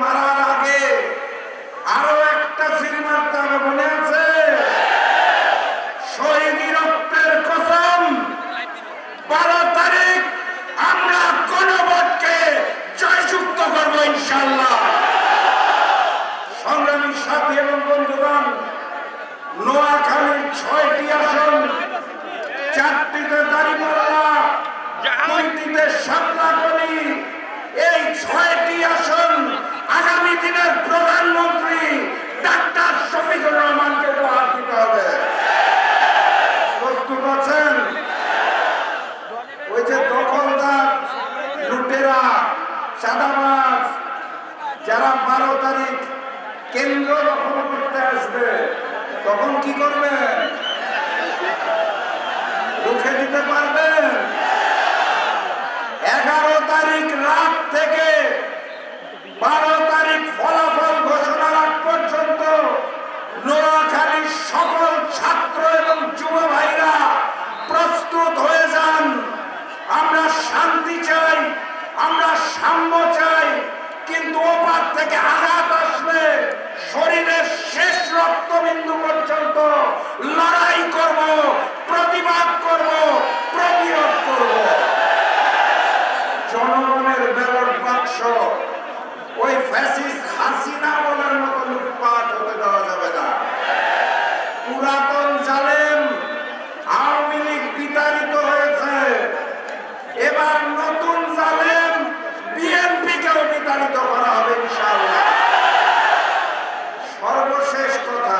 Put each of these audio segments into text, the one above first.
মারার আগে আরো একটা সিনেমার তার মনে আছে, শহীদি রক্তের কসম, 12 তারিখ আমরা গণভোটকে জয়যুক্ত করবো ইনশাআল্লাহ। সংগ্রামী সাথী এবং বন্ধুগণ, নোয়াখালীর 6টি আসন, 4টিতে দাঁড়িপাল্লা, 2টিতে সাতলাকলি, এই 6টি আসন আগামী দিনের প্রধানমন্ত্রী ডাক্তার শফিকুর রহমানকে উপহার দিতে হবে। প্রস্তুত আছেন? ওই যে দখলদার, লুটেরা, চাঁদাবাজ যারা 12 তারিখ কেন্দ্র দখল করতে আসবে, তখন কি করবেন? রুখে দিতে পারবেন? 11 তারিখ রাত থেকে 12 তারিখ ফলাফল ঘোষণার আগ পর্যন্ত নোয়াখালীর সকল ছাত্র এবং যুব ভাইরা প্রস্তুত হয়ে যান। আমরা শান্তি চাই, আমরা সাম্য চাই, কিন্তু ওপার থেকে আঘাত আসলে শরীরের শেষ রক্তবিন্দু পর্যন্ত লড়াই করব, প্রতিবাদ করব, প্রতিরোধ করব। জনগণের ব্যালট বাক্স ওই ফ্যাসিস্ট হাসিনা বলার মতো লুটপাট হতে দেওয়া যাবে না। পুরাতন জালেম আওয়ামী লীগ বিতাড়িত হয়েছে, এবার নতুন জালেম বিএনপিকেও বিতাড়িত করা হবে ইনশাআল্লাহ। সর্বশেষ কথা,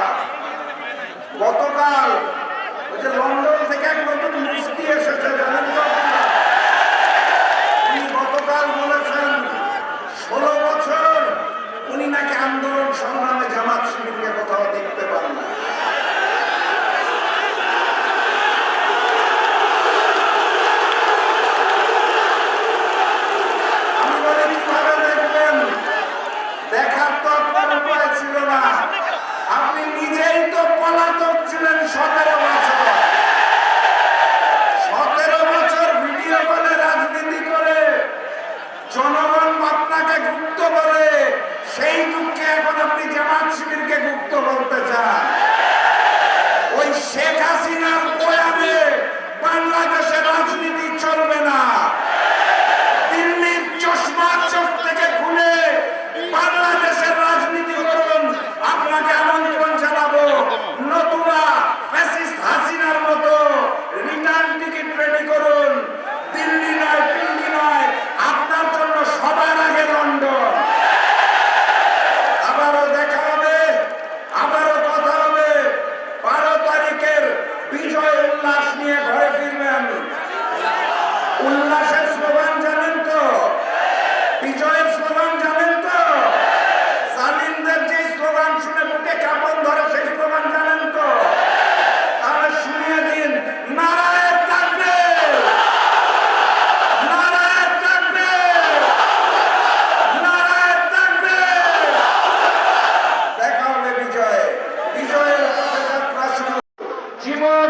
গতকাল ওই যে লন্ডন থেকে এক নতুন মুফতি এসেছে, জানেন তো? উনি গতকাল বলেছেন 16 বছর উনি নাকি আন্দোলন সংগ্রামে জামাত শিবিরকে কোথাও দেখতে পান না। আমি বলি কিভাবে দেখবেন? দেখার তো আপনার উপায় ছিল না, আপনি নিজেই তো পলাতক ছিলেন 17 বছর। 17 বছর ভিডিও কলে রাজনীতি করে জনগণ আপনাকে গুপ্ত বলে, সেই দুঃখে এখন আপনি জামাত শিবিরকে গুপ্ত বলতে চান। ওই শেখ হাসিনার বয়ানে বাংলাদেশের রাজনীতি চলবে না। দিল্লির চশমা চোখ থেকে খুলে বাংলাদেশের রাজনীতি করুন, আপনাকে আমন্ত্রণ জানাবো। নতুবা ফ্যাসিস্ট হাসিনার মতো রিটার্ন টিকিট রেডি করুন। দিল্লি নয়, দিল্লি নয়, আপনার জন্য সবার আগে লন্ডন। আবারও দেখা হবে, আবারও কথা হবে। 12 তারিখের বিজয় উল্লাস নিয়ে ঘরে ফিরবেন। উল্লাসের স্লোগান জানেন তো? বিজয়ের স্লোগান জানেন তো? জালিমদের যে স্লোগান শুনে বুকে কাঁপন ধরে, সেই স্লোগান জানেন তো? তাহলে শুনিয়ে দিন, নারায়ে তাকবীর, নারায়ে তাকবীর, নারায়ে তাকবীর। দেখা হবে বিজয়ে, বিজয়ের পথে যাত্রা শুরু। জীবন